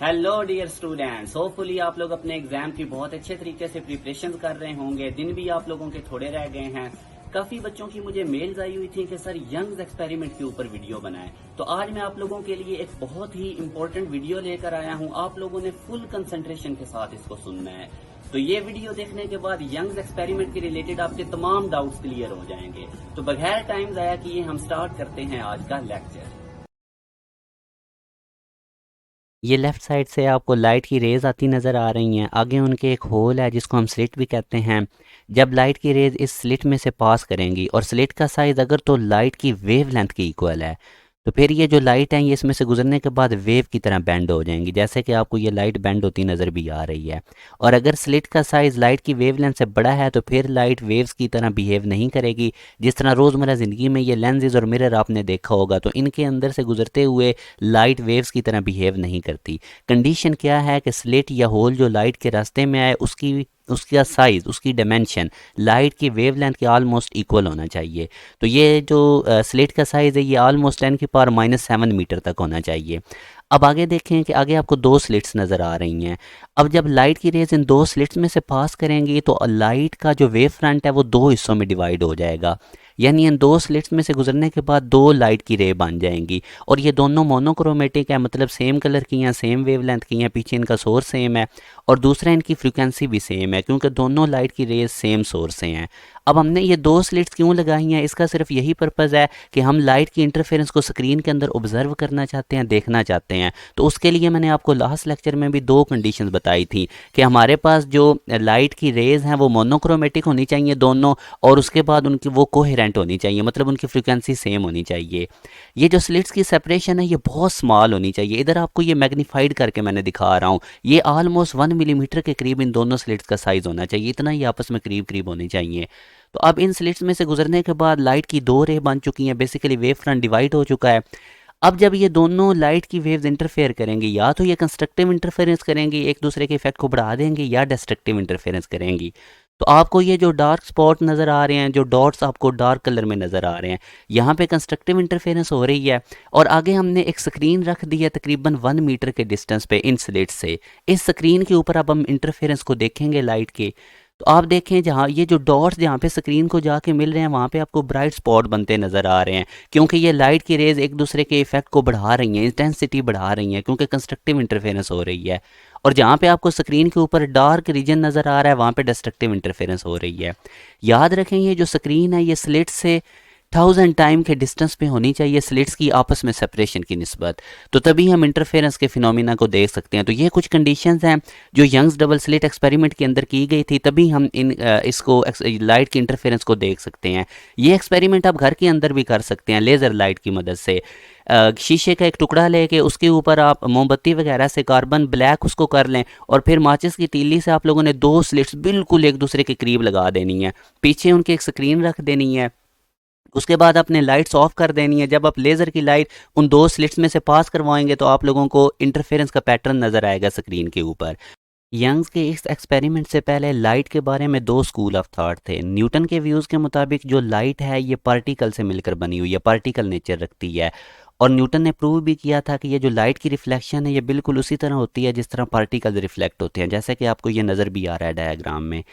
Hello dear students, hopefully आप लोग अपने एग्जाम की बहुत अच्छे तरीके से प्रिपरेशन कर रहे होंगे। दिन भी आप लोगों के थोड़े रह गए हैं। काफी बच्चों की मुझे मेल्स आई हुई थी कि सर यंग्स एक्सपेरिमेंट के ऊपर वीडियो बनाएं। तो आज मैं आप लोगों के लिए एक बहुत ही इंपॉर्टेंट वीडियो लेकर आया हूं। आप लोगों ने फुल कंसंट्रेशन के साथ इसको सुनना है। तो ये वीडियो देखने के बाद यंग्स एक्सपेरिमेंट के रिलेटेड आपके तमाम डाउट्स क्लियर हो जाएंगे। तो बगैर टाइम जाया किए हम स्टार्ट करते हैं आज का लेक्चर। ये लेफ़्ट साइड से आपको लाइट की रेज़ आती नज़र आ रही हैं। आगे उनके एक होल है जिसको हम स्लिट भी कहते हैं। जब लाइट की रेज़ इस स्लिट में से पास करेंगी और स्लिट का साइज़ अगर तो लाइट की वेव लेंथ की इक्वल है तो फिर ये जो लाइट है ये इसमें से गुजरने के बाद वेव की तरह बेंड हो जाएंगी, जैसे कि आपको ये लाइट बेंड होती नज़र भी आ रही है। और अगर स्लिट का साइज़ लाइट की वेव लेंथ से बड़ा है तो फिर लाइट वेव्स की तरह बिहेव नहीं करेगी। जिस तरह रोज़मर्रा ज़िंदगी में ये लेंसेज और मिरर आपने देखा होगा तो इनके अंदर से गुजरते हुए लाइट वेव्स की तरह बिहेव नहीं करती। कंडीशन क्या है कि स्लिट या होल जो लाइट के रास्ते में आए उसका साइज़, उसकी डायमेंशन लाइट की वेवलेंथ के ऑलमोस्ट इक्वल होना चाहिए। तो ये जो स्लिट का साइज़ है ये ऑलमोस्ट 10⁻⁷ मीटर तक होना चाहिए। अब आगे देखें कि आगे आपको दो स्लिट्स नज़र आ रही हैं। अब जब लाइट की रेज इन दो स्लिट्स में से पास करेंगी तो लाइट का जो वेव फ्रंट है वो दो हिस्सों में डिवाइड हो जाएगा। यानी इन दो स्लिट्स में से गुजरने के बाद दो लाइट की रे बन जाएंगी और ये दोनों मोनोक्रोमेटिक है, मतलब सेम कलर की हैं, सेम वेवलेंथ की हैं, पीछे इनका सोर्स सेम है और दूसरा इनकी फ्रीक्वेंसी भी सेम है क्योंकि दोनों लाइट की रेज सेम सोर्स से हैं। अब हमने ये दो स्लिट्स क्यों लगाई हैं, इसका सिर्फ यही पर्पज़ है कि हम लाइट की इंटरफेरेंस को स्क्रीन के अंदर ऑब्जर्व करना चाहते हैं, देखना चाहते हैं। तो उसके लिए मैंने आपको लास्ट लेक्चर में भी दो कंडीशंस बताई थी कि हमारे पास जो लाइट की रेज हैं वो मोनोक्रोमेटिक होनी चाहिए दोनों, और उसके बाद उनकी वो कोहेरेंट होनी चाहिए, मतलब उनकी फ्रीक्वेंसी सेम होनी चाहिए। ये जो स्लिट्स की सेपरेशन है ये बहुत स्मॉल होनी चाहिए। इधर आपको ये मैग्नीफाइड करके मैंने दिखा रहा हूँ। ये ऑलमोस्ट 1 मिलीमीटर के करीब इन दोनों स्लिट्स का साइज़ होना चाहिए, इतना ही आपस में करीब करीब होनी चाहिए। तो अब इन स्लिट्स में से गुजरने के बाद लाइट की दो रे बन चुकी हैं, बेसिकली वेव फ्रंट डिवाइड हो चुका है। अब जब ये दोनों लाइट की वेव्स इंटरफेयर करेंगी, या तो ये कंस्ट्रक्टिव इंटरफेरेंस करेंगी, एक दूसरे के इफेक्ट को बढ़ा देंगे, या डिस्ट्रक्टिव इंटरफेरेंस करेंगी। तो आपको ये जो डार्क स्पॉट नज़र आ रहे हैं, जो डॉट्स आपको डार्क कलर में नज़र आ रहे हैं, यहाँ पे कंस्ट्रक्टिव इंटरफेरेंस हो रही है। और आगे हमने एक स्क्रीन रख दी है तकरीबन 1 मीटर के डिस्टेंस पे इन स्लिट से। इस स्क्रीन के ऊपर अब हम इंटरफेरेंस को देखेंगे लाइट के। तो आप देखें जहाँ ये जो डॉट्स जहाँ पे स्क्रीन को जाके मिल रहे हैं वहाँ पे आपको ब्राइट स्पॉट बनते नज़र आ रहे हैं, क्योंकि ये लाइट की रेज एक दूसरे के इफेक्ट को बढ़ा रही हैं, इंटेंसिटी बढ़ा रही हैं, क्योंकि कंस्ट्रक्टिव इंटरफेरेंस हो रही है। और जहाँ पे आपको स्क्रीन के ऊपर डार्क रीजन नज़र आ रहा है वहाँ पे डिस्ट्रक्टिव इंटरफेरेंस हो रही है। याद रखें ये जो स्क्रीन है ये स्लिट से 1000 टाइम के डिस्टेंस पे होनी चाहिए स्लिट्स की आपस में सेपरेशन की निस्बत, तो तभी हम इंटरफेरेंस के फिनोमिना को देख सकते हैं। तो ये कुछ कंडीशंस हैं जो यंग्स डबल स्लिट एक्सपेरिमेंट के अंदर की गई थी, तभी हम इसको लाइट की इंटरफेरेंस को देख सकते हैं। ये एक्सपेरिमेंट आप घर के अंदर भी कर सकते हैं लेज़र लाइट की मदद से। शीशे का एक टुकड़ा लेके उसके ऊपर आप मोमबत्ती वगैरह से कार्बन ब्लैक उसको कर लें और फिर माचिस की तीली से आप लोगों ने दो स्लिट्स बिल्कुल एक दूसरे के करीब लगा देनी है, पीछे उनकी एक स्क्रीन रख देनी है। उसके बाद आपने लाइट्स ऑफ कर देनी है। जब आप लेज़र की लाइट उन दो स्लिट्स में से पास करवाएंगे तो आप लोगों को इंटरफेरेंस का पैटर्न नज़र आएगा स्क्रीन के ऊपर। यंग्स के इस एक्सपेरिमेंट से पहले लाइट के बारे में दो स्कूल ऑफ थॉट थे। न्यूटन के व्यूज़ के मुताबिक जो लाइट है ये पार्टिकल से मिलकर बनी हुई है, पार्टिकल नेचर रखती है। और न्यूटन ने प्रूव भी किया था कि ये जो लाइट की रिफ्लेक्शन है ये बिल्कुल उसी तरह होती है जिस तरह पार्टिकल रिफ्लेक्ट होते हैं, जैसे कि आपको ये नज़र भी आ रहा है डायग्राम में।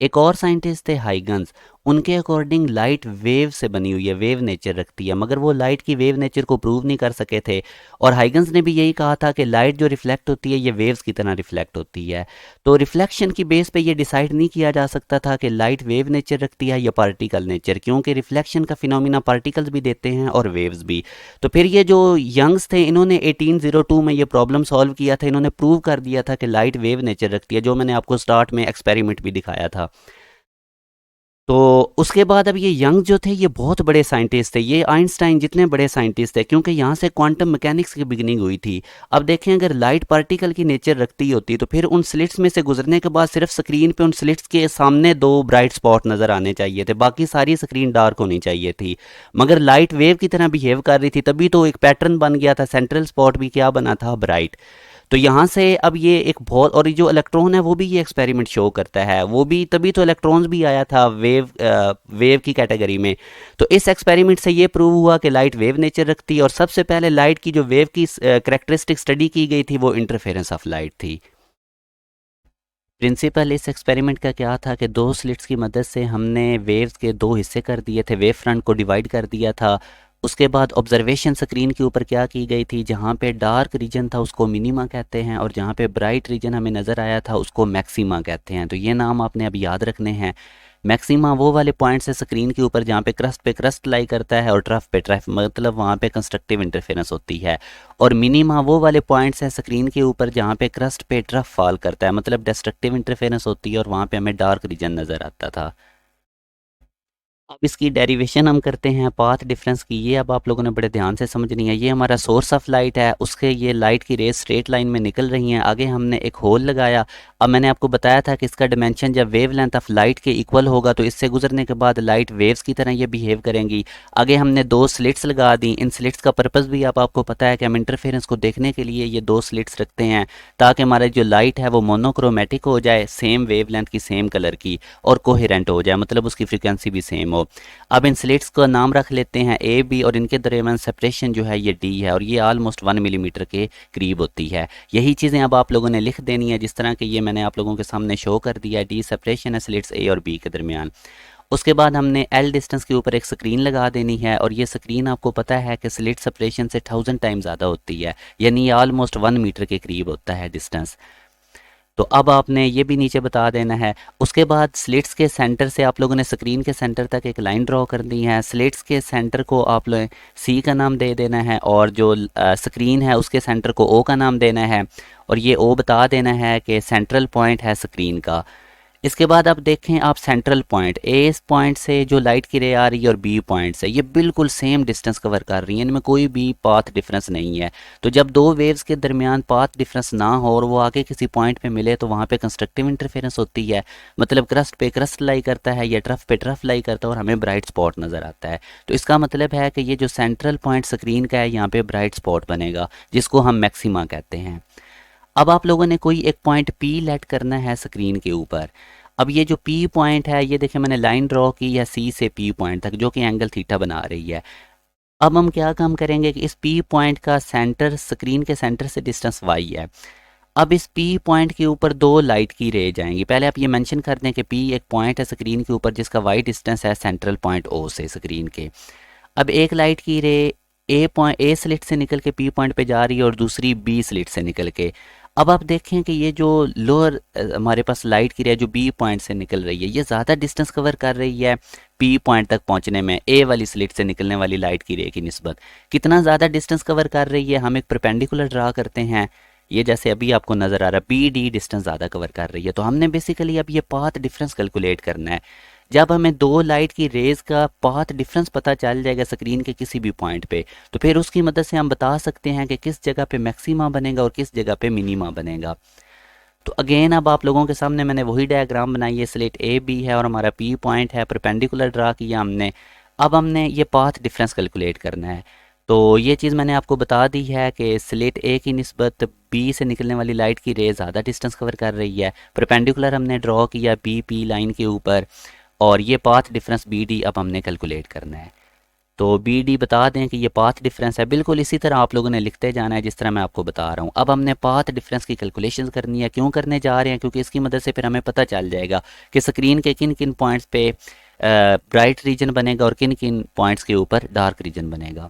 एक और साइंटिस्ट थे हाइगन्स, उनके अकॉर्डिंग लाइट वेव से बनी हुई है, वेव नेचर रखती है, मगर वो लाइट की वेव नेचर को प्रूव नहीं कर सके थे। और हाइगन्स ने भी यही कहा था कि लाइट जो रिफ्लेक्ट होती है ये वेव्स की तरह रिफ्लेक्ट होती है। तो रिफ्लेक्शन की बेस पे ये डिसाइड नहीं किया जा सकता था कि लाइट वेव नेचर रखती है या पार्टिकल नेचर, क्योंकि रिफ्लेक्शन का फिनोमिना पार्टिकल्स भी देते हैं और वेव्स भी। तो फिर ये जो यंग्स थे इन्होंने 1802 में ये प्रॉब्लम सॉल्व किया था, इन्होंने प्रूव कर दिया था कि लाइट वेव नेचर रखती है, जो मैंने आपको स्टार्ट में एक्सपेरिमेंट भी दिखाया था। तो उसके बाद अब ये यंग जो थे ये बहुत बड़े साइंटिस्ट थे, ये आइंस्टाइन जितने बड़े साइंटिस्ट थे, क्योंकि यहाँ से क्वांटम मैकेनिक्स की बिगनिंग हुई थी। अब देखें अगर लाइट पार्टिकल की नेचर रखती होती तो फिर उन स्लिट्स में से गुजरने के बाद सिर्फ स्क्रीन पे उन स्लिट्स के सामने दो ब्राइट स्पॉट नज़र आने चाहिए थे, बाकी सारी स्क्रीन डार्क होनी चाहिए थी। मगर लाइट वेव की तरह बिहेव कर रही थी, तभी तो एक पैटर्न बन गया था, सेंट्रल स्पॉट भी क्या बना था, ब्राइट। तो यहाँ से अब ये एक बहुत, और जो इलेक्ट्रॉन है वो भी ये एक्सपेरिमेंट शो करता है, वो भी तभी तो इलेक्ट्रॉन्स भी आया था वेव की कैटेगरी में। तो इस एक्सपेरिमेंट से ये प्रूव हुआ कि लाइट वेव नेचर रखती है, और सबसे पहले लाइट की जो वेव की करेक्टरिस्टिक स्टडी की गई थी वो इंटरफेरेंस ऑफ लाइट थी। प्रिंसिपल इस एक्सपेरिमेंट का क्या था कि दो स्लिट्स की मदद से हमने वेव्स के दो हिस्से कर दिए थे, वेव फ्रंट को डिवाइड कर दिया था। उसके बाद ऑब्जर्वेशन स्क्रीन के ऊपर क्या की गई थी, जहाँ पे डार्क रीजन था उसको मिनिमा कहते हैं, और जहाँ पे ब्राइट रीजन हमें नज़र आया था उसको मैक्सिमा कहते हैं। तो ये नाम आपने अब याद रखने हैं। मैक्सिमा वो वाले पॉइंट्स है स्क्रीन के ऊपर जहाँ पे क्रस्ट लाई करता है, और ट्रफ पे ट्रफ, मतलब वहाँ पे कंस्ट्रक्टिव इंटरफेरेंस होती है। और मिनिमा वो वाले पॉइंट्स है स्क्रीन के ऊपर जहाँ पे क्रस्ट पे ट्रफ फॉल करता है, मतलब डिस्ट्रक्टिव इंटरफेरेंस होती है, और वहाँ पे हमें डार्क रीजन नज़र आता था। अब इसकी डेरिवेशन हम करते हैं पाथ डिफरेंस की। ये अब आप लोगों ने बड़े ध्यान से समझनी है। ये हमारा सोर्स ऑफ लाइट है, उसके ये लाइट की रेज स्ट्रेट लाइन में निकल रही हैं। आगे हमने एक होल लगाया। अब मैंने आपको बताया था कि इसका डिमेंशन जब वेव लेंथ ऑफ लाइट के इक्वल होगा तो इससे गुजरने के बाद लाइट वेव्स की तरह ये बिहेव करेंगी। आगे हमने दो स्लिट्स लगा दी। इन स्लिट्स का पर्पज़ भी अब आपको पता है कि हम इंटरफेरेंस को देखने के लिए ये दो स्लिट्स रखते हैं, ताकि हमारा जो लाइट है वो मोनोक्रोमेटिक हो जाए, सेम वेव लेंथ की, सेम कलर की, और कोहेरेंट हो जाए, मतलब उसकी फ्रीक्वेंसी भी सेम हो। अब इन स्लिट्स का नाम रख लेते हैं ए बी, और इनके दरमियान सेपरेशन जो है ये डी है, और ये ऑलमोस्ट 1 मिलीमीटर के करीब होती है। यही चीज़ें अब आप लोगों ने लिख देनी है, जिस तरह कि ये मैंने आप लोगों के सामने शो कर दिया है। डी सेपरेशन है स्लिट्स ए और बी के दरमियान। उसके बाद हमने एल डिस्टेंस के ऊपर एक स्क्रीन लगा देनी है, और ये स्क्रीन आपको पता है कि स्लिट सेपरेशन से 1000 टाइम ज़्यादा होती है, यानी ऑलमोस्ट 1 मीटर के करीब होता है डिस्टेंस। तो अब आपने ये भी नीचे बता देना है। उसके बाद स्लिट्स के सेंटर से आप लोगों ने स्क्रीन के सेंटर तक एक लाइन ड्रॉ कर दी है। स्लिट्स के सेंटर को आप लोग सी का नाम दे देना है, और जो स्क्रीन है उसके सेंटर को ओ का नाम देना है, और ये ओ बता देना है कि सेंट्रल पॉइंट है स्क्रीन का। इसके बाद अब देखें आप सेंट्रल पॉइंट, ए पॉइंट से जो लाइट की रे आ रही है और बी पॉइंट से, ये बिल्कुल सेम डिस्टेंस कवर कर रही है, इनमें कोई भी पाथ डिफरेंस नहीं है। तो जब दो वेव्स के दरमियान पाथ डिफरेंस ना हो और वो आगे किसी पॉइंट पे मिले तो वहाँ पे कंस्ट्रक्टिव इंटरफेरेंस होती है, मतलब क्रस्ट पे क्रस्ट लाई करता है या ट्रफ पे ट्रफ लाई करता है, और हमें ब्राइट स्पॉट नज़र आता है। तो इसका मतलब है कि ये जो सेंट्रल पॉइंट स्क्रीन का है यहाँ पे ब्राइट स्पॉट बनेगा, जिसको हम मैक्सिमा कहते हैं। अब आप लोगों ने कोई एक पॉइंट पी लेट करना है स्क्रीन के ऊपर। अब ये जो पी पॉइंट है, ये देखें मैंने लाइन ड्रॉ की है सी से पी पॉइंट तक, जो कि एंगल थीटा बना रही है। अब हम क्या काम करेंगे कि इस पी पॉइंट का सेंटर स्क्रीन के सेंटर से डिस्टेंस वाई है। अब इस पी पॉइंट के ऊपर दो लाइट की रे जाएंगी। पहले आप ये मेंशन कर दें कि पी एक पॉइंट है स्क्रीन के ऊपर जिसका वाई डिस्टेंस है सेंट्रल पॉइंट ओ से स्क्रीन के। अब एक लाइट की रे ए स्लिट से निकल के पी पॉइंट पे जा रही है, और दूसरी बी स्लिट से निकल के। अब आप देखें कि ये जो लोअर हमारे पास लाइट की रे जो बी पॉइंट से निकल रही है, ये ज़्यादा डिस्टेंस कवर कर रही है पी पॉइंट तक पहुंचने में ए वाली स्लिट से निकलने वाली लाइट की रे की निस्बत। कितना ज़्यादा डिस्टेंस कवर कर रही है, हम एक परपेंडिकुलर ड्रा करते हैं। ये जैसे अभी आपको नज़र आ रहा है बी डी डिस्टेंस ज़्यादा कवर कर रही है। तो हमने बेसिकली अब ये पाथ डिफरेंस कैलकुलेट करना है। जब हमें दो लाइट की रेज का पाथ डिफरेंस पता चल जाएगा स्क्रीन के किसी भी पॉइंट पे, तो फिर उसकी मदद से हम बता सकते हैं कि किस जगह पे मैक्सिमा बनेगा और किस जगह पे मिनिमा बनेगा। तो अगेन अब आप लोगों के सामने मैंने वही डायग्राम बनाई है। स्लिट ए बी है और हमारा पी पॉइंट है, परपेंडिकुलर ड्रा किया हमने। अब हमने ये पाथ डिफरेंस कैलकुलेट करना है। तो ये चीज़ मैंने आपको बता दी है कि स्लिट ए की निस्बत बी से निकलने वाली लाइट की रे ज़्यादा डिस्टेंस कवर कर रही है। परपेंडिकुलर हमने ड्रॉ किया बी पी लाइन के ऊपर, और ये पाथ डिफरेंस बी डी अब हमने कैलकुलेट करना है। तो बी डी बता दें कि ये पाथ डिफरेंस है। बिल्कुल इसी तरह आप लोगों ने लिखते जाना है जिस तरह मैं आपको बता रहा हूँ। अब हमने पाथ डिफरेंस की कैलकुलेशन करनी है। क्यों करने जा रहे हैं? क्योंकि इसकी मदद से फिर हमें पता चल जाएगा कि स्क्रीन के किन किन पॉइंट्स पे ब्राइट रीजन बनेगा और किन किन पॉइंट्स के ऊपर डार्क रीजन बनेगा।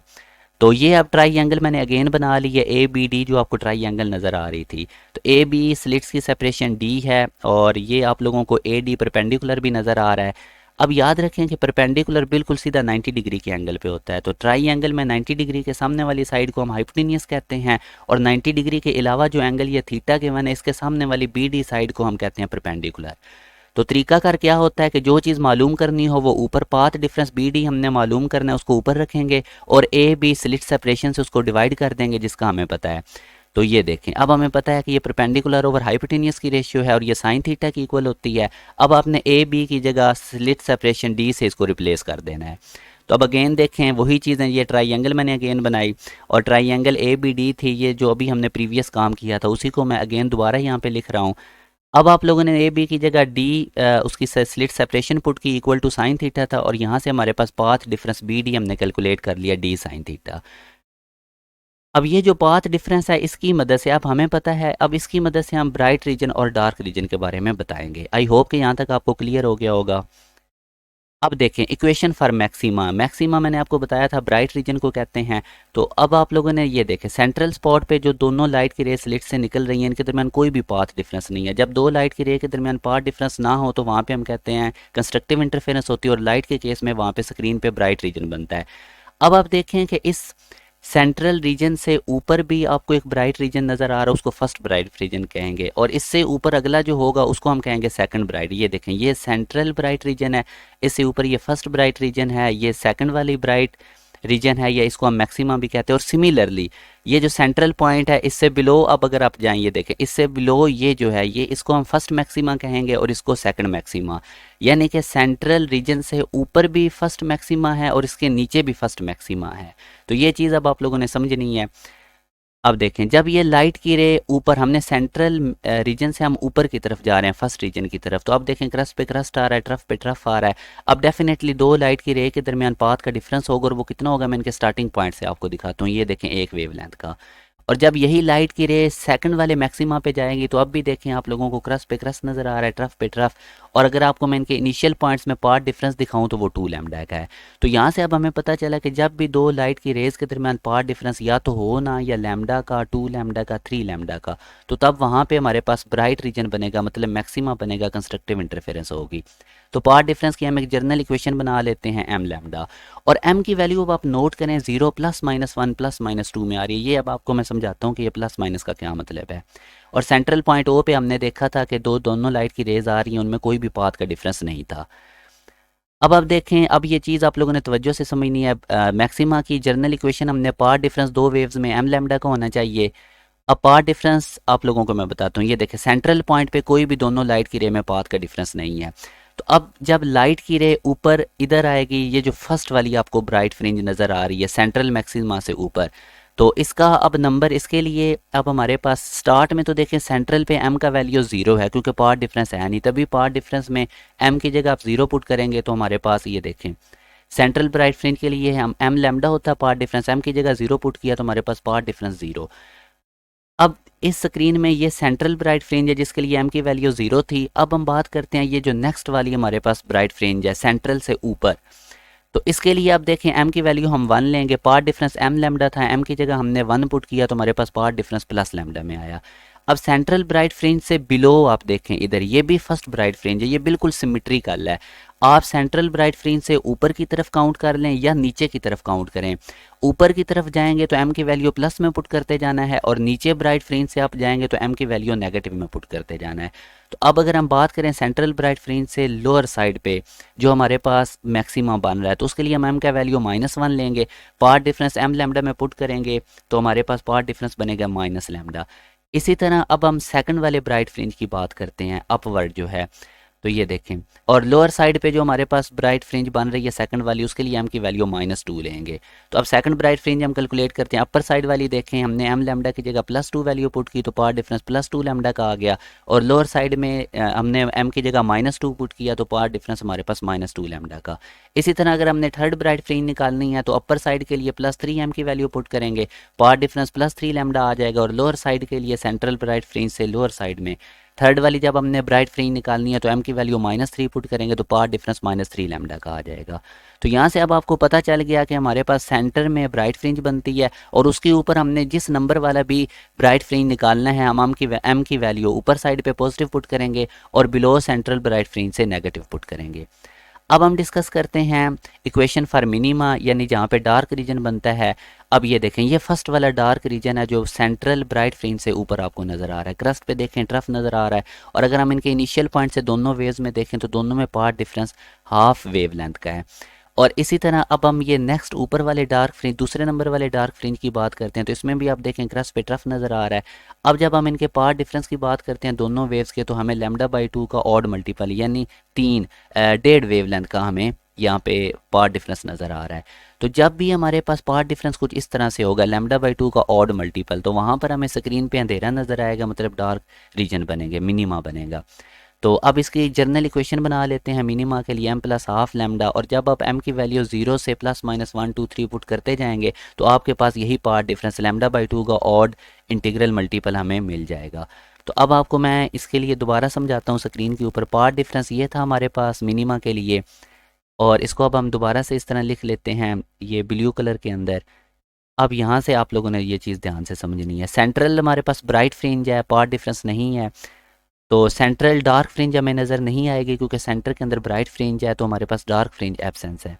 तो ये अब ट्राई एंगल मैंने अगेन बना ली है ए बी डी, जो आपको ट्राई एंगल नज़र आ रही थी। तो ए बी स्लिट्स की सेपरेशन डी है, और ये आप लोगों को ए डी परपेंडिकुलर भी नज़र आ रहा है। अब याद रखें कि परपेंडिकुलर बिल्कुल सीधा 90 डिग्री के एंगल पे होता है। तो ट्राई एंगल में 90 डिग्री के सामने वाली साइड को हम हाइपोटेनियस कहते हैं, और 90 डिग्री के अलावा जो एंगल ये थीटा के वन है, इसके सामने वाली बी डी साइड को हम कहते हैं परपेंडिकुलर। तो तरीकाकार क्या होता है कि जो चीज़ मालूम करनी हो वो ऊपर पाथ डिफरेंस बी डी हमने मालूम करना है, उसको ऊपर रखेंगे, और ए बी स्लिट सेपरेशन से उसको डिवाइड कर देंगे जिसका हमें पता है। तो ये देखें, अब हमें पता है कि ये परपेंडिकुलर ओवर हाइपोटेनियस की रेशियो है और ये साइन थीटा की इक्वल होती है। अब आपने ए बी की जगह स्लिट सेपरेशन डी से इसको रिप्लेस कर देना है। तो अब अगेन देखें वही चीज़ें, ये ट्राइंगल मैंने अगेन बनाई और ट्राइंगल ABD थी, ये जो अभी हमने प्रीवियस काम किया था उसी को मैं अगेन दोबारा यहाँ पे लिख रहा हूँ। अब आप लोगों ने AB की जगह D उसकी स्लिट सेपरेशन पुट की इक्वल टू साइन थीटा था और यहाँ से हमारे पास पाथ डिफरेंस BD हमने कैलकुलेट कर लिया D साइन थीटा। अब ये जो पाथ डिफरेंस है इसकी मदद से, अब हमें पता है, अब इसकी मदद से हम ब्राइट रीजन और डार्क रीजन के बारे में बताएंगे। आई होप कि यहाँ तक आपको क्लियर हो गया होगा। अब देखें इक्वेशन फॉर मैक्सिमा, मैक्सिमा मैंने आपको बताया था ब्राइट रीजन को कहते हैं। तो अब आप लोगों ने ये देखें सेंट्रल स्पॉट पे जो दोनों लाइट की रे स्लिट से निकल रही हैं इनके दरमियान कोई भी पाथ डिफरेंस नहीं है। जब दो लाइट की रे के दरमियान पाथ डिफरेंस ना हो तो वहाँ पे हम कहते हैं कंस्ट्रक्टिव इंटरफेरेंस होती है और लाइट के केस में वहाँ पे स्क्रीन पे ब्राइट रीजन बनता है। अब आप देखें कि इस सेंट्रल रीजन से ऊपर भी आपको एक ब्राइट रीजन नज़र आ रहा है, उसको फर्स्ट ब्राइट रीजन कहेंगे और इससे ऊपर अगला जो होगा उसको हम कहेंगे सेकंड ब्राइट। ये देखें ये सेंट्रल ब्राइट रीजन है, इससे ऊपर ये फर्स्ट ब्राइट रीजन है, ये सेकंड वाली ब्राइट रीजन है, या इसको हम मैक्सिमा भी कहते हैं। और सिमिलरली ये जो सेंट्रल पॉइंट है इससे बिलो, अब अगर आप जाएं ये देखें इससे बिलो ये जो है ये इसको हम फर्स्ट मैक्सिमा कहेंगे और इसको सेकंड मैक्सिमा। यानी कि सेंट्रल रीजन से ऊपर भी फर्स्ट मैक्सिमा है और इसके नीचे भी फर्स्ट मैक्सिमा है। तो ये चीज़ अब आप लोगों ने समझनी है। अब देखें जब ये लाइट की रे ऊपर, हमने सेंट्रल रीजन से हम ऊपर की तरफ जा रहे हैं फर्स्ट रीजन की तरफ, तो अब देखें क्रस्ट पे क्रस्ट आ रहा है, ट्रफ पे ट्रफ आ रहा है। अब डेफिनेटली दो लाइट की रे के दरमियान पाथ का डिफरेंस होगा और वो कितना होगा मैं इनके स्टार्टिंग पॉइंट से आपको दिखाता हूँ। ये देखें एक वेवलेंथ का। और जब यही लाइट की रे सेकंड वाले मैक्सिमा पे जाएगी तो अब भी देखें आप लोगों को क्रस्ट पे क्रस्ट नज़र आ रहा है, ट्रफ पे ट्रफ। और अगर आपको मैं इनके इनिशियल पॉइंट्स में पाथ डिफरेंस दिखाऊं तो वो 2 लैम्डा का है। तो यहाँ से अब हमें पता चला कि जब भी दो लाइट की रेज के दरमियान पाथ डिफरेंस या तो हो ना या लैम्डा का, 2 लैम्डा का, 3 लैम्डा का, तो तब वहाँ पे हमारे पास ब्राइट रीजन बनेगा, मतलब मैक्सिमा बनेगा, कंस्ट्रक्टिव इंटरफेरेंस होगी। तो पाथ डिफरेंस की हम एक जर्नल इक्वेशन बना लेते हैं m लैम्डा, और m की वैल्यू अब आप नोट करें 0 +-1 +-2 में आ रही है। ये अब आपको मैं समझाता हूँ कि ये प्लस माइनस का क्या मतलब है। और सेंट्रल पॉइंट O पे हमने देखा था कि दोनों लाइट की रेज आ रही हैं, उनमें कोई भी पाथ का डिफरेंस नहीं था। अब आप देखें, अब ये चीज़ आप लोगों ने तवज्जो से समझनी है। मैक्सिमा की जर्नल इक्वेशन हमने पाथ डिफरेंस दो वेव्स में m लैम्डा का होना चाहिए। अब पाथ डिफरेंस आप लोगों को मैं बताता हूँ। ये देखें सेंट्रल पॉइंट पे कोई भी दोनों लाइट की रे में पाथ का डिफरेंस नहीं है। तो अब जब लाइट की रे ऊपर इधर आएगी, ये जो फर्स्ट वाली आपको ब्राइट फ्रिंज नज़र आ रही है सेंट्रल मैक्सिमा से ऊपर, तो इसका अब नंबर, इसके लिए अब हमारे पास स्टार्ट में तो देखें सेंट्रल पे m का वैल्यू 0 है क्योंकि पाथ डिफरेंस है नहीं, तभी पाथ डिफरेंस में m की जगह आप 0 पुट करेंगे तो हमारे पास ये देखें सेंट्रल ब्राइट फ्रिंज के लिए हम m लैम्डा होता है पाथ डिफरेंस, m की जगह 0 पुट किया तो हमारे पास पाथ डिफरेंस 0। अब इस स्क्रीन में ये सेंट्रल ब्राइट फ्रिंज है जिसके लिए m की वैल्यू 0 थी। अब हम बात करते हैं ये जो नेक्स्ट वाली हमारे पास ब्राइट फ्रिंज है सेंट्रल से ऊपर, तो इसके लिए आप देखें m की वैल्यू हम 1 लेंगे, पाथ डिफरेंस m लैम्डा था, m की जगह हमने 1 पुट किया तो हमारे पास पाथ डिफरेंस प्लस लैम्डा में आया। अब सेंट्रल ब्राइट फ्रिंज से बिलो आप देखें इधर ये भी फर्स्ट ब्राइट फ्रिंज है, ये बिल्कुल सिमेट्रिकल है। आप सेंट्रल ब्राइट फ्रिंज से ऊपर की तरफ काउंट कर लें या नीचे की तरफ काउंट करें। ऊपर की तरफ जाएंगे तो m की वैल्यू प्लस में पुट करते जाना है और नीचे ब्राइट फ्रिंज से आप जाएंगे तो m की वैल्यू नेगेटिव में पुट करते जाना है। तो अब अगर हम बात करें सेंट्रल ब्राइट फ्रिंज से लोअर साइड पे जो हमारे पास मैक्सिमा बन रहा है, तो उसके लिए हम m का वैल्यू -1 लेंगे, पाथ डिफरेंस m लैम्डा में पुट करेंगे तो हमारे पास पाथ डिफरेंस बनेगा माइनस लैम्डा। इसी तरह अब हम सेकंड वाले ब्राइट फ्रिंज की बात करते हैं, अपवर्ड जो है, तो ये देखें, और लोअर साइड पे जो हमारे पास ब्राइट फ्रिंज बन रही है सेकंड वाली, उसके लिए m की वैल्यू -2 लेंगे। तो अब सेकंड ब्राइट फ्रिंज हम कैलकुलेट करते हैं। अपर साइड वाली देखें, हमने m लैम्डा की जगह +2 वैल्यू पुट की तो पाथ डिफरेंस +2 लैम्डा का आ गया, और लोअर साइड में हमने m की जगह -2 पुट किया तो पाथ डिफरेंस हमारे पास -2 लैम्डा का। इसी तरह अगर हमने थर्ड ब्राइट फ्रिंज निकालनी है तो अपर साइड के लिए +3 m की वैल्यू पुट करेंगे, पाथ डिफरेंस +3 लैम्डा आ जाएगा, और लोअर साइड के लिए सेंट्रल ब्राइट फ्रिंज से लोअर साइड में थर्ड वाली जब हमने ब्राइट फ्रिंज निकालनी है तो m की वैल्यू -3 पुट करेंगे तो पाथ डिफरेंस -3 लैम्डा का आ जाएगा। तो यहाँ से अब आपको पता चल गया कि हमारे पास सेंटर में ब्राइट फ्रिंज बनती है और उसके ऊपर हमने जिस नंबर वाला भी ब्राइट फ्रिंज निकालना है हम m की वैल्यू ऊपर साइड पे पॉजिटिव पुट करेंगे और बिलो सेंट्रल ब्राइट फ्रिंज से नेगेटिव पुट करेंगे। अब हम डिस्कस करते हैं इक्वेशन फॉर मिनिमा, यानी जहाँ पे डार्क रीजन बनता है। अब ये देखें, ये फर्स्ट वाला डार्क रीजन है जो सेंट्रल ब्राइट फ्रिंज से ऊपर आपको नज़र आ रहा है, क्रस्ट पे देखें ट्रफ नज़र आ रहा है, और अगर हम इनके इनिशियल पॉइंट से दोनों वेव्स में देखें तो दोनों में path difference half wave length का है। और इसी तरह अब हम ये नेक्स्ट ऊपर वाले डार्क फ्रिंज, दूसरे नंबर वाले डार्क फ्रिंज की बात करते हैं, तो इसमें भी आप देखें क्रस्ट पे ट्रफ नज़र आ रहा है। अब जब हम इनके पाथ डिफरेंस की बात करते हैं दोनों वेव्स के, तो हमें λ/2 का ऑड मल्टीपल यानी 3 1.5 वेव लेंथ का हमें यहाँ पे पाथ डिफरेंस नज़र आ रहा है। तो जब भी हमारे पास पाथ डिफरेंस कुछ इस तरह से होगा λ/2 का ऑड मल्टीपल, तो वहाँ पर हमें स्क्रीन पे अंधेरा नज़र आएगा, मतलब डार्क रीजन बनेंगे, मिनिमा बनेगा। तो अब इसकी जर्नल इक्वेशन बना लेते हैं मिनिमा के लिए m प्लस हाफ लैम्डा, और जब आप m की वैल्यू 0 से +-1 2 3 पुट करते जाएंगे तो आपके पास यही पार्ट डिफरेंस λ/2 का ऑड इंटीग्रल मल्टीपल हमें मिल जाएगा। तो अब आपको मैं इसके लिए दोबारा समझाता हूँ स्क्रीन के ऊपर। पार्ट डिफरेंस ये था हमारे पास मिनिमा के लिए, और इसको अब हम दोबारा से इस तरह लिख लेते हैं ये ब्लू कलर के अंदर। अब यहाँ से आप लोगों ने ये चीज़ ध्यान से समझनी है। सेंट्रल हमारे पास ब्राइट फ्रिंज है, पार्ट डिफरेंस नहीं है, तो सेंट्रल डार्क फ्रिंज हमें नज़र नहीं आएगी क्योंकि सेंटर के अंदर ब्राइट फ्रिंज है, तो हमारे पास डार्क फ्रिंज एब्सेंस है।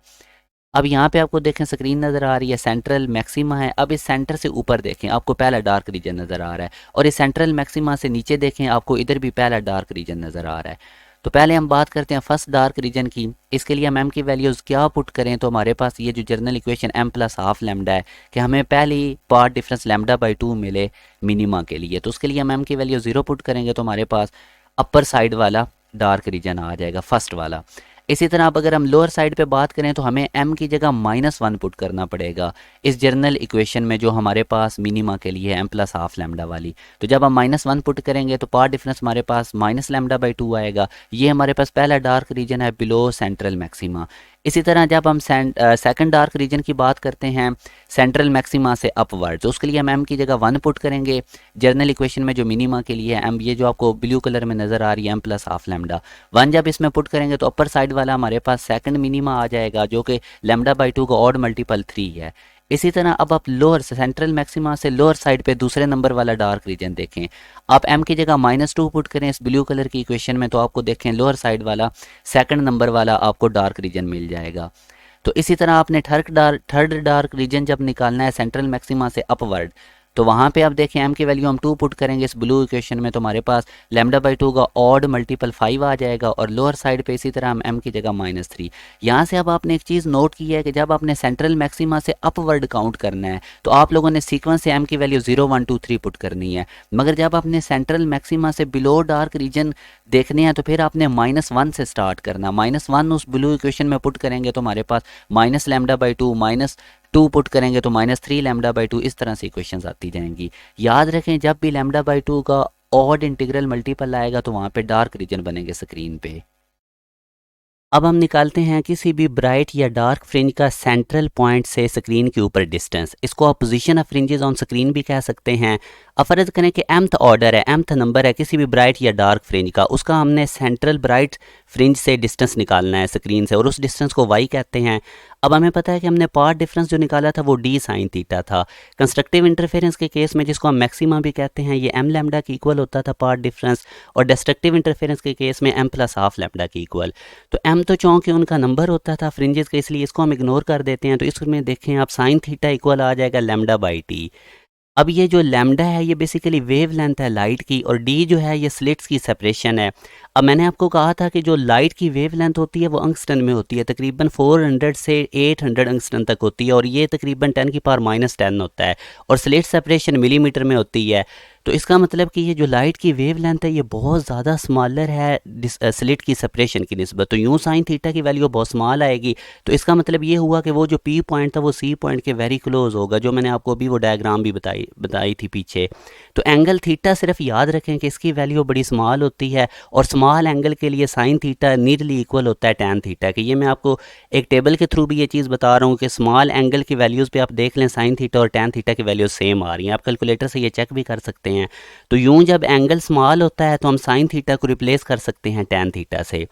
अब यहाँ पे आपको देखें स्क्रीन नज़र आ रही है, सेंट्रल मैक्सिमा है। अब इस सेंटर से ऊपर देखें आपको पहला डार्क रीजन नज़र आ रहा है, और इस सेंट्रल मैक्सिमा से नीचे देखें आपको इधर भी पहला डार्क रीजन नज़र आ रहा है। तो पहले हम बात करते हैं फर्स्ट डार्क रीजन की। इसके लिए हम m की वैल्यूज़ क्या पुट करें, तो हमारे पास ये जो general equation m plus half lambda है कि हमें पहली पार्ट डिफरेंस λ/2 मिले मिनिमा के लिए, तो उसके लिए हम m की वैल्यू 0 पुट करेंगे तो हमारे पास अपर साइड वाला डार्क रीजन आ जाएगा, फर्स्ट वाला। इसी तरह अब अगर हम लोअर साइड पे बात करें तो हमें m की जगह -1 पुट करना पड़ेगा इस जर्नल इक्वेशन में जो हमारे पास मिनिमा के लिए m प्लस हाफ लैम्डा वाली। तो जब हम -1 पुट करेंगे तो पार्ट डिफरेंस हमारे पास -λ/2 आएगा। ये हमारे पास पहला डार्क रीजन है बिलो सेंट्रल मैक्सिमा। इसी तरह जब हम सेकंड डार्क रीजन की बात करते हैं सेंट्रल मैक्सिमा से अपवर्ड, तो उसके लिए हम m की जगह 1 पुट करेंगे जर्नल इक्वेशन में जो मिनिमा के लिए m, ये जो आपको ब्लू कलर में नज़र आ रही है m प्लस हाफ लैम्डा 1, जब इसमें पुट करेंगे तो अपर साइड वाला हमारे पास सेकंड मिनिमा आ जाएगा जो कि λ/2 का ऑड मल्टीपल 3 है। इसी तरह अब आप लोअर सेंट्रल मैक्सिमा से लोअर साइड पे दूसरे नंबर वाला डार्क रीजन देखें, आप m की जगह -2 पुट करें इस ब्लू कलर की इक्वेशन में, तो आपको देखें लोअर साइड वाला सेकंड नंबर वाला आपको डार्क रीजन मिल जाएगा। तो इसी तरह आपने थर्ड डार्क रीजन जब निकालना है सेंट्रल मैक्सिमा से अपवर्ड, तो वहाँ पे आप देखें m की वैल्यू हम 2 पुट करेंगे इस ब्लू इक्वेशन में, तो हमारे पास λ/2 का ऑड मल्टीपल 5 आ जाएगा, और लोअर साइड पे इसी तरह हम m की जगह -3। यहाँ से अब आपने एक चीज़ नोट की है कि जब आपने सेंट्रल मैक्सिमा से अपवर्ड काउंट करना है तो आप लोगों ने सीक्वेंस से m की वैल्यू 0 1 2 3 पुट करनी है, मगर जब आपने सेंट्रल मैक्सिमा से बिलो डार्क रीजन देखने हैं तो फिर आपने -1 से स्टार्ट करना। -1 उस ब्लू इक्वेशन में पुट करेंगे तो हमारे पास -λ/2 -2 पुट करेंगे तो -3 λ/2, इस तरह से इक्वेशंस आती जाएंगी। याद रखें जब भी λ/2 का ऑड इंटीग्रल मल्टीपल आएगा तो वहाँ पे डार्क रीजन बनेंगे स्क्रीन पे। अब हम निकालते हैं किसी भी ब्राइट या डार्क फ्रिंज का सेंट्रल पॉइंट से स्क्रीन के ऊपर डिस्टेंस। इसको आप position of fringes on screen भी कह सकते हैं। अब फर्ज करें कि mth ऑर्डर है, mth नंबर है किसी भी ब्राइट या डार्क फ्रिंज का, उसका हमने सेंट्रल ब्राइट फ्रिंज से डिस्टेंस निकालना है स्क्रीन से, और उस डिस्टेंस को y कहते हैं। अब हमें पता है कि हमने पार्ट डिफरेंस जो निकाला था वो d साइन थीटा था। कंस्ट्रक्टिव इंटरफेरेंस के केस में जिसको हम मैक्सिमा भी कहते हैं, ये m लैम्डा के इक्वल होता था पार्ट डिफरेंस, और डिस्ट्रक्टिव इंटरफेरेंस के केस में m प्लस हाफ लैम्डा के इक्वल। तो m तो चूँकि उनका नंबर होता था फ्रिंजेस का, इसलिए इसको हम इग्नोर कर देते हैं। तो इसमें देखें आप साइन थीटा इक्वल आ जाएगा λ/t। अब ये जो लैम्डा है ये बेसिकली वेव लेंथ है लाइट की, और डी जो है ये स्लिट्स की सेपरेशन है। अब मैंने आपको कहा था कि जो लाइट की वेव लेंथ होती है वो अंगस्टन में होती है, तकरीबन 400 से 800 अंगस्टन तक होती है, और ये तकरीबन 10⁻⁻10 होता है, और स्लिट सेपरेशन मिलीमीटर में होती है। तो इसका मतलब कि ये जो लाइट की वेव लेंथ है ये बहुत ज़्यादा स्मॉलर है स्लिट की सेपरेशन की निस्बत। तो यूँ साइन थीटा की वैल्यू बहुत स्मॉल आएगी, तो इसका मतलब ये हुआ कि वो जो पी पॉइंट था वो सी पॉइंट के वेरी क्लोज होगा, जो मैंने आपको अभी वो डायग्राम भी बताई थी पीछे। तो एंगल थीटा सिर्फ याद रखें कि इसकी वैल्यू बड़ी स्मॉल होती है, और स्मॉल एंगल के लिए साइन थीटा नियरली इक्वल होता है टैन थीटा के। ये मैं आपको एक टेबल के थ्रू भी ये चीज़ बता रहा हूँ कि स्मॉल एंगल की वैल्यूज़ पे आप देख लें साइन थीटा और टैन थीटा की वैल्यूज सेम आ रही हैं, आप कैलकुलेटर से ये चेक भी कर सकते हैं। तो यूँ जब एंगल स्मॉल होता है तो हम साइन थीटा को रिप्लेस कर सकते हैं टैन थीटा से।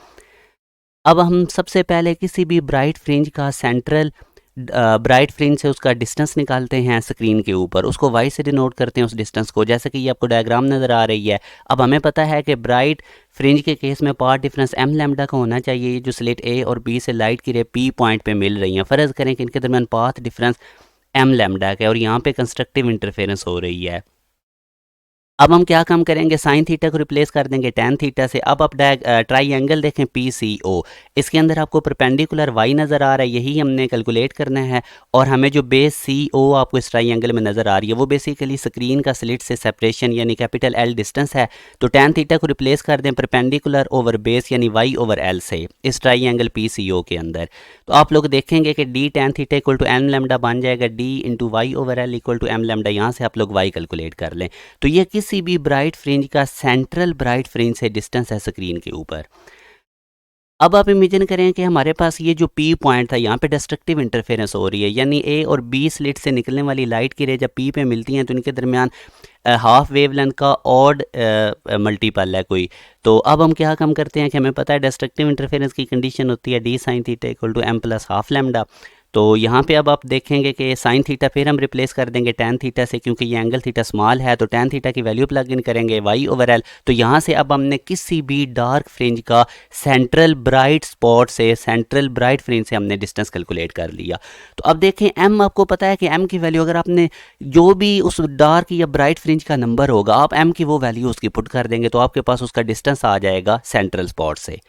अब हम सबसे पहले किसी भी ब्राइट फ्रिंज का सेंट्रल ब्राइट फ्रिंज से उसका डिस्टेंस निकालते हैं स्क्रीन के ऊपर, उसको y से डिनोट करते हैं उस डिस्टेंस को, जैसे कि ये आपको डायग्राम नज़र आ रही है। अब हमें पता है कि ब्राइट फ्रिंज के केस में पार्ट डिफरेंस m लैम्डा का होना चाहिए। ये जो स्लिट a और b से लाइट की रे p पॉइंट पे मिल रही हैं, फ़र्ज़ करें कि इनके दरमियान पाथ डिफरेंस m लैम्डा का है, और यहाँ पे कंस्ट्रक्टिव इंटरफेरेंस हो रही है। अब हम क्या काम करेंगे, साइन थीटा को रिप्लेस कर देंगे टैन थीटा से। अब आप ट्राई एंगल देखें PCO, इसके अंदर आपको परपेंडिकुलर y नज़र आ रहा है, यही हमने कैलकुलेट करना है। और हमें जो बेस CO आपको इस ट्राई एंगल में नज़र आ रही है वो बेसिकली स्क्रीन का स्लिट से सेपरेशन यानी कैपिटल L डिस्टेंस है। तो टैन थीटा को रिप्लेस कर दें परपेंडिकुलर ओवर बेस यानी y/L से इस ट्राई एंगल PCO के अंदर। तो आप लोग देखेंगे कि d tan theta equal to m lambda बन जाएगा, d into y/L equal to m lambda. यहाँ से आप लोग y कैलकुलेट कर लें। तो ये किसी भी ब्राइट फ्रिंज का सेंट्रल ब्राइट फ्रिंज से डिस्टेंस है स्क्रीन के ऊपर। अब आप इमेजिन करें कि हमारे पास ये जो P पॉइंट था, यहाँ पे डिस्ट्रक्टिव इंटरफेरेंस हो रही है, यानी A और B स्लिट से निकलने वाली लाइट की रे जब P पे मिलती हैं तो इनके दरमियान हाफ वेवलेंथ का ऑड मल्टीपल है कोई। तो अब हम क्या काम करते हैं कि हमें पता है डिस्ट्रक्टिव इंटरफेरेंस की कंडीशन होती है d sine theta equal to m plus half lambda. तो यहाँ पे अब आप देखेंगे कि साइन थीटा फिर हम रिप्लेस कर देंगे टैन थीटा से, क्योंकि ये एंगल थीटा स्मॉल है। तो टैन थीटा की वैल्यू प्लग इन करेंगे y/L। तो यहाँ से अब हमने किसी भी डार्क फ्रिंज का सेंट्रल ब्राइट स्पॉट से, सेंट्रल ब्राइट फ्रिंज से हमने डिस्टेंस कैलकुलेट कर लिया। तो अब देखें m, आपको पता है कि m की वैल्यू अगर आपने जो भी उस डार्क या ब्राइट फ्रिंज का नंबर होगा आप m की वो वैल्यू उसकी पुट कर देंगे तो आपके पास उसका डिस्टेंस आ जाएगा सेंट्रल स्पॉट से।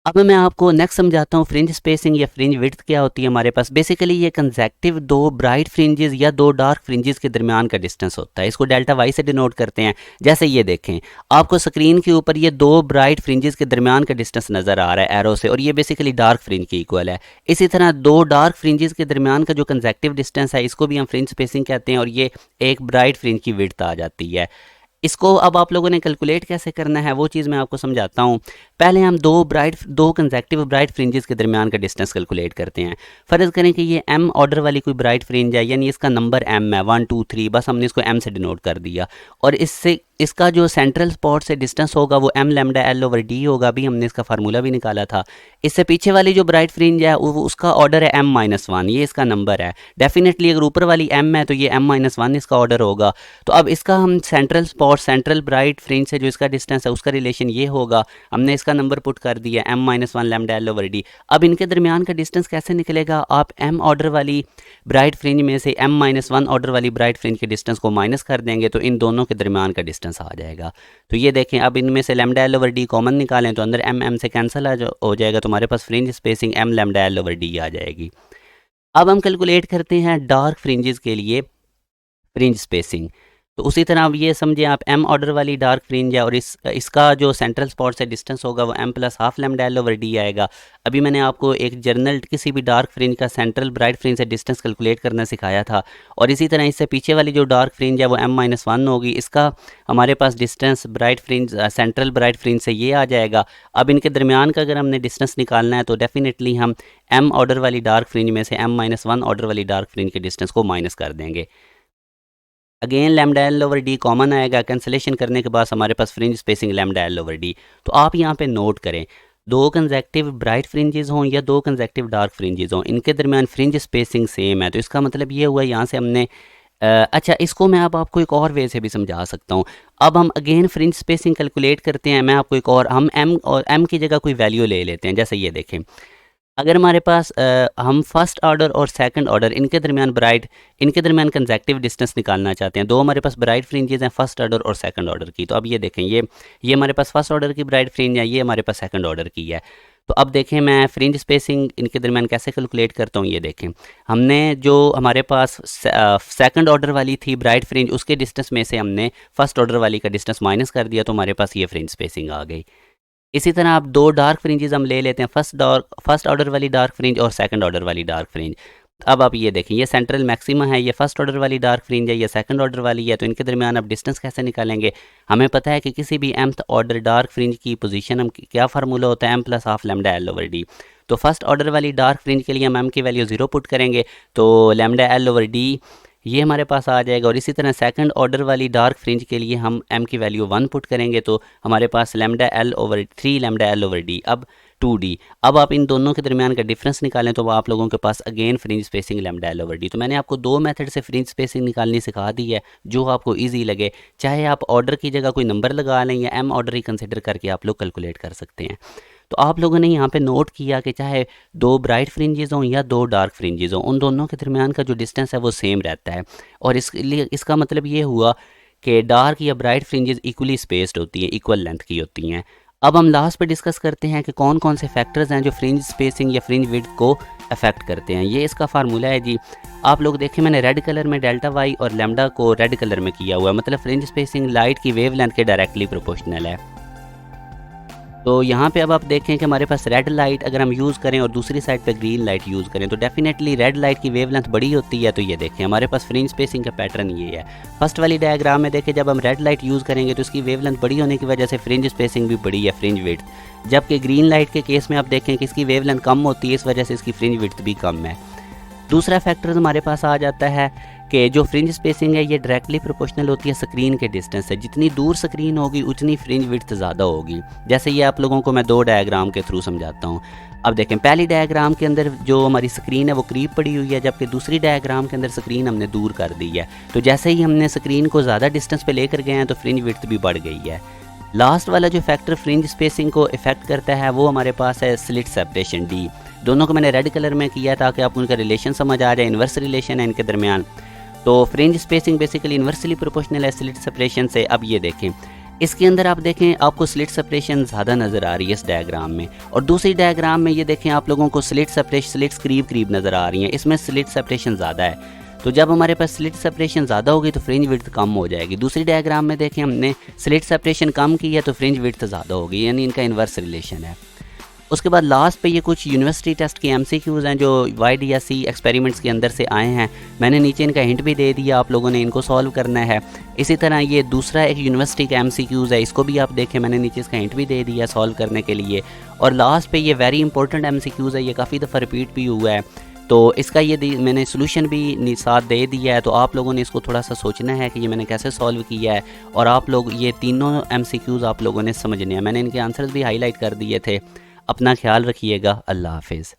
अब मैं आपको नेक्स्ट समझाता हूँ फ्रिंज स्पेसिंग या फ्रिंज विड्थ क्या होती है हमारे पास। बेसिकली ये कंसेक्टिव दो ब्राइट फ्रिंजेस या दो डार्क फ्रिंजेस के दरमियान का डिस्टेंस होता है, इसको डेल्टा वाई से डिनोट करते हैं। जैसे ये देखें, आपको स्क्रीन के ऊपर ये दो ब्राइट फ्रिंजेस के दरमियान का डिस्टेंस नज़र आ रहा है एरो से, और ये बेसिकली डार्क फ्रिंज की इक्वल है। इसी तरह दो डार्क फ्रिंजेस के दरमियान का जो कंसेक्टिव डिस्टेंस है इसको भी हम फ्रिंज स्पेसिंग कहते हैं, और ये एक ब्राइट फ्रिंज की विड्थ आ जाती है। इसको अब आप लोगों ने कैलकुलेट कैसे करना है वो चीज़ मैं आपको समझाता हूँ। पहले हम दो कंसेक्टिव ब्राइट फ्रिंजेस के दरमियान का डिस्टेंस कैलकुलेट करते हैं। फ़र्ज़ करें कि ये m ऑर्डर वाली कोई ब्राइट फ्रिंज है, यानी इसका नंबर m है 1 2 3, बस हमने इसको m से डिनोट कर दिया। और इससे इसका जो सेंट्रल स्पॉट से डिस्टेंस होगा वो m लैम्डा L/d होगा, अभी हमने इसका फार्मूला भी निकाला था। इससे पीछे वाली जो ब्राइट फ्रिंज है उसका ऑर्डर है m-1, ये इसका नंबर है। डेफिनेटली अगर ऊपर वाली m है तो ये m-1 इसका ऑर्डर होगा। तो अब इसका हम central spot, central bright fringe से जो इसका डिस्टेंस है उसका रिलेशन ये होगा, हमने इसका नंबर पुट कर दिया m-1 लैम्डा L/d। अब इनके दरमियान का डिस्टेंस कैसे निकलेगा, आप m ऑर्डर वाली ब्राइट फ्रिंज में से m-1 ऑर्डर वाली ब्राइट फ्रिंज के डिस्टेंस को माइनस कर देंगे तो इन दोनों के दरमियान का डिस्टेंस आ जाएगा। तो ये देखें, अब इनमें से लैम्डा L/d कॉमन निकालें तो अंदर m से कैंसिल हो जाएगा, तो हमारे पास fringe spacing m lambda L/d आ जाएगी। अब हम कैलकुलेट करते हैं डार्क फ्रिंजेस के लिए फ्रिंज स्पेसिंग। तो उसी तरह अब ये समझें आप m ऑर्डर वाली डार्क फ्रिंज है और इसका जो सेंट्रल स्पॉट से डिस्टेंस होगा वो m plus half lambda L/d आएगा। अभी मैंने आपको एक जर्नल किसी भी डार्क फ्रिंज का सेंट्रल ब्राइट फ्रिंज से डिस्टेंस कैलकुलेट करना सिखाया था, और इसी तरह इससे पीछे वाली जो डार्क फ्रिंज है वो m-1 होगी। इसका हमारे पास distance bright fringe central bright fringe से ये आ जाएगा। अब इनके दरमियान का अगर हमने डिस्टेंस निकालना है तो डेफिनेटली हम m ऑर्डर वाली डार्क फ्रिंज में से m-1 ऑर्डर वाली डार्क फ्रिंज के डिस्टेंस को माइनस कर देंगे। अगेन लैम्डा L/d कॉमन आएगा, कैंसिलेशन करने के बाद हमारे पास फ्रिंज स्पेसिंग लैम्डा L/d। तो आप यहाँ पे नोट करें, दो कंसेक्टिव ब्राइट फ्रिंजेस हों या दो कंसेक्टिव डार्क फ्रिंजेस हों, इनके दरमियान फ्रिंज स्पेसिंग सेम है। तो इसका मतलब ये हुआ यहाँ से हमने अच्छा, इसको मैं अब आपको एक और वे से भी समझा सकता हूँ। अब हम अगेन फ्रिंज स्पेसिंग कैलकुलेट करते हैं। मैं आपको एक और, हम m की जगह कोई वैल्यू ले लेते हैं। जैसे ये देखें, अगर हमारे पास हम फर्स्ट ऑर्डर और सेकंड ऑर्डर इनके दरमियान कंसेक्टिव डिस्टेंस निकालना चाहते हैं, दो हमारे पास ब्राइट फ्रिंजेस हैं फर्स्ट ऑर्डर और सेकंड ऑर्डर की। तो अब ये देखें, ये हमारे पास फर्स्ट ऑर्डर की ब्राइट फ्रिंज है, ये हमारे पास सेकंड ऑर्डर की है। तो अब देखें मैं फ्रिंज स्पेसिंग इनके दरमियान कैसे कैलकुलेट करता हूँ। ये देखें, हमने जो हमारे पास सेकंड ऑर्डर वाली थी ब्राइट फ्रिंज, उसके डिस्टेंस में से हमने फर्स्ट ऑर्डर वाली का डिस्टेंस माइनस कर दिया, तो हमारे पास ये फ्रिंज स्पेसिंग आ गई। इसी तरह आप दो डार्क फ्रिंजेस हम ले लेते हैं, फर्स्ट ऑर्डर वाली डार्क फ्रिंज और सेकंड ऑर्डर वाली डार्क फ्रिंज। अब आप ये देखें, ये सेंट्रल मैक्सिमा है, ये फर्स्ट ऑर्डर वाली डार्क फ्रिंज है, ये सेकंड ऑर्डर वाली है। तो इनके दरमियान आप डिस्टेंस कैसे निकालेंगे, हमें पता है कि किसी भी mth ऑर्डर डार्क फ्रिंज की पोजीशन, हम क्या फार्मूला होता है m plus half lambda L/d। तो फर्स्ट ऑर्डर वाली डार्क फ्रिंज के लिए हम m की वैल्यू 0 पुट करेंगे तो लैम्डा L/d ये हमारे पास आ जाएगा, और इसी तरह सेकंड ऑर्डर वाली डार्क फ्रिंज के लिए हम m की वैल्यू 1 पुट करेंगे तो हमारे पास लैम्डा L/3 लैम्डा L/d अब 2d। अब आप इन दोनों के दरमियान का डिफरेंस निकालें तो आप लोगों के पास again fringe spacing lambda L/d। तो मैंने आपको दो मेथड से फ्रिंज स्पेसिंग निकालनी सिखा दी है, जो आपको ईजी लगे। चाहे आप ऑर्डर की जगह कोई नंबर लगा लें या m ऑर्डर ही कंसिडर करके आप लोग कैलकुलेट कर सकते हैं। तो आप लोगों ने यहाँ पे नोट किया कि चाहे दो ब्राइट फ्रिंजेस हों या दो डार्क फ्रिंजेस हों, उन दोनों के दरमियान का जो डिस्टेंस है वो सेम रहता है। और इसके लिए इसका मतलब ये हुआ कि डार्क या ब्राइट फ्रिंजेस इक्वली स्पेस्ड होती हैं, इक्वल लेंथ की होती हैं। अब हम लास्ट पे डिस्कस करते हैं कि कौन कौन से फैक्टर्स हैं जो फ्रिंज स्पेसिंग या फ्रिंज विड्थ को अफेक्ट करते हैं। ये इसका फार्मूला है जी। आप लोग देखें, मैंने रेड कलर में डेल्टा वाई और लैम्डा को रेड कलर में किया हुआ है, मतलब फ्रिंज स्पेसिंग लाइट की वेवलेंथ के डायरेक्टली प्रोपोर्शनल है। तो यहाँ पे अब आप देखें कि हमारे पास रेड लाइट अगर हम यूज़ करें और दूसरी साइड पे ग्रीन लाइट यूज़ करें तो डेफिनेटली रेड लाइट की वेवलेंथ बड़ी होती है। तो ये देखें हमारे पास फ्रिंज स्पेसिंग का पैटर्न ये है। फर्स्ट वाली डायग्राम में देखें, जब हम रेड लाइट यूज़ करेंगे तो इसकी वेवलेंथ बड़ी होने की वजह से फ्रिंज स्पेसिंग भी बड़ी है, फ्रिंज विड्थ। जबकि ग्रीन लाइट के केस में आप देखें कि इसकी वेवलेंथ कम होती है, इस वजह से इसकी फ्रिंज विड्थ भी कम है। दूसरा फैक्टर हमारे पास आ जाता है कि जो फ्रिंज स्पेसिंग है ये डायरेक्टली प्रोपोर्शनल होती है स्क्रीन के डिस्टेंस से। जितनी दूर स्क्रीन होगी उतनी फ्रिंज विड्थ ज़्यादा होगी। जैसे ये आप लोगों को मैं दो डायग्राम के थ्रू समझाता हूँ। अब देखें, पहली डायग्राम के अंदर जो हमारी स्क्रीन है वो करीब पड़ी हुई है, जबकि दूसरी डायग्राम के अंदर स्क्रीन हमने दूर कर दी है। तो जैसे ही हमने स्क्रीन को ज़्यादा डिस्टेंस पे लेकर गए हैं तो फ्रिंज विड्थ भी बढ़ गई है। लास्ट वाला जो फैक्टर फ्रिंज स्पेसिंग को इफेक्ट करता है वो हमारे पास है स्लिट सेपरेशन, डी। दोनों को मैंने रेड कलर में किया ताकि आपको उनका रिलेशन समझ आ जाए, इन्वर्स रिलेशन है इनके दरमियान। तो fringe spacing basically inversely proportional है स्लिट सेपरेशन से। अब ये देखें, इसके अंदर आप देखें आपको स्लिट सेपरेशन ज़्यादा नज़र आ रही है इस डायग्राम में, और दूसरी डायग्राम में ये देखें आप लोगों को स्लिट्स करीब करीब नज़र आ रही हैं, इसमें स्लिट सेपरेशन ज़्यादा है। तो जब हमारे पास स्लिट सेपरेशन ज़्यादा होगी तो फ्रिंज विड्थ कम हो जाएगी। दूसरी डायग्राम में देखें हमने स्लिट सेपरेशन कम की है तो फ्रिंज विड्थ ज़्यादा होगी, यानी इनका इन्वर्स रिलेशन है। उसके बाद लास्ट पे ये कुछ यूनिवर्सिटी टेस्ट के MCQs हैं जो YDSC एक्सपेरिमेंट्स के अंदर से आए हैं। मैंने नीचे इनका हिंट भी दे दिया, आप लोगों ने इनको सॉल्व करना है। इसी तरह ये दूसरा एक यूनिवर्सिटी का MCQs है, इसको भी आप देखें, मैंने नीचे इसका हिंट भी दे दिया सॉल्व करने के लिए। और लास्ट पे ये वेरी इंपॉर्टेंट MCQs है, ये काफ़ी दफ़ा रिपीट भी हुआ है, तो इसका ये मैंने सोल्यूशन भी साथ दे दिया है। तो आप लोगों ने इसको थोड़ा सा सोचना है कि ये मैंने कैसे सॉल्व किया है, और आप लोग ये तीनों MCQs आप लोगों ने समझने हैं। मैंने इनके आंसर्स भी हाईलाइट कर दिए थे। अपना ख्याल रखिएगा। अल्लाह हाफिज़।